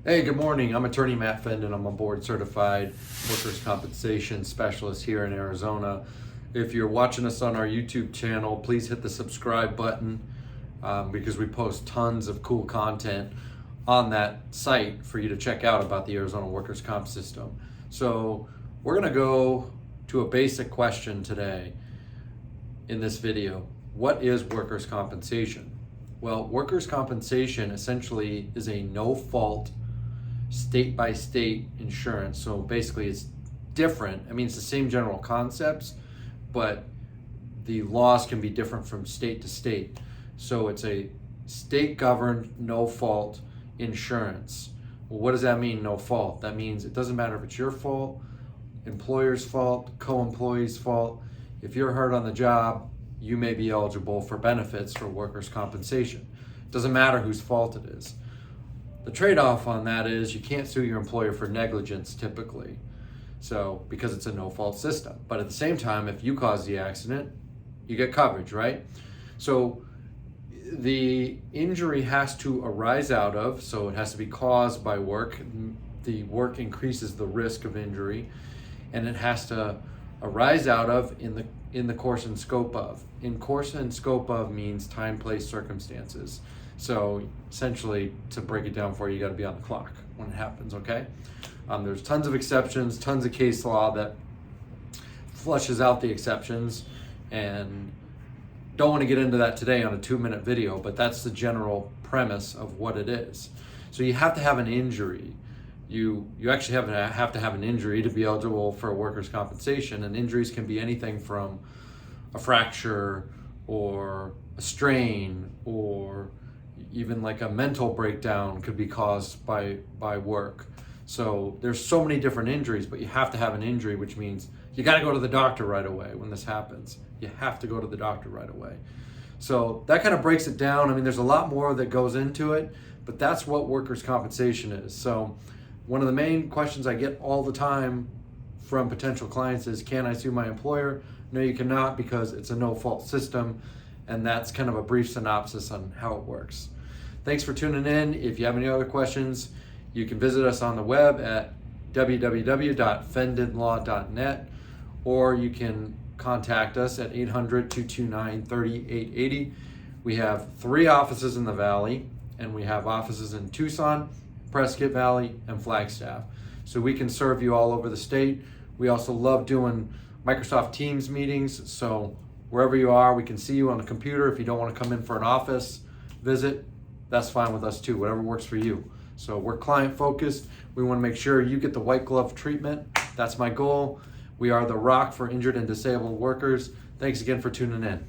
Hey, good morning. I'm attorney Matt Fendon. I'm a board certified workers' compensation specialist here in Arizona. If you're watching us on our YouTube channel, please hit the subscribe button because we post tons of cool content on that site for you to check out about the Arizona workers' comp system. So we're going to go to a basic question today in this video. What is workers' compensation? Well, workers' compensation essentially is a no-fault state-by-state insurance. So basically it's different. I mean, it's the same general concepts, but the laws can be different from state to state. So it's a state-governed no-fault insurance. Well, what does that mean, no fault? That means it doesn't matter if it's your fault, employer's fault, co-employee's fault. If you're hurt on the job, you may be eligible for benefits for workers' compensation. It doesn't matter whose fault it is. The trade-off on that is you can't sue your employer for negligence typically, so because it's a no-fault system. But at the same time, if you cause the accident, you get coverage, right? So the injury has to arise out of, so it has to be caused by work. The work increases the risk of injury, and it has to arise out of in the course and scope of. In course and scope of means time, place, circumstances. So essentially, to break it down for you, you got to be on the clock when it happens, okay? There's tons of exceptions, tons of case law that flushes out the exceptions, and don't want to get into that today on a 2-minute video, but that's the general premise of what it is. So you have to have an injury. You actually have to have an injury to be eligible for workers' compensation, and injuries can be anything from a fracture or a strain, or even like a mental breakdown could be caused by work. So there's so many different injuries, but you have to have an injury, which means you got to go to the doctor right away when this happens. You have to go to the doctor right away. So that kind of breaks it down. I mean, there's a lot more that goes into it, but that's what workers' compensation is. So one of the main questions I get all the time from potential clients is, can I sue my employer? No, you cannot, because it's a no-fault system, and that's kind of a brief synopsis on how it works. Thanks for tuning in. If you have any other questions, you can visit us on the web at www.fendonlaw.net, or you can contact us at 800-229-3880. We have 3 offices in the Valley, and we have offices in Tucson, Prescott Valley, and Flagstaff. So we can serve you all over the state. We also love doing Microsoft Teams meetings, so wherever you are, we can see you on the computer. If you don't want to come in for an office visit, that's fine with us too, whatever works for you. So we're client focused. We want to make sure you get the white glove treatment. That's my goal. We are the rock for injured and disabled workers. Thanks again for tuning in.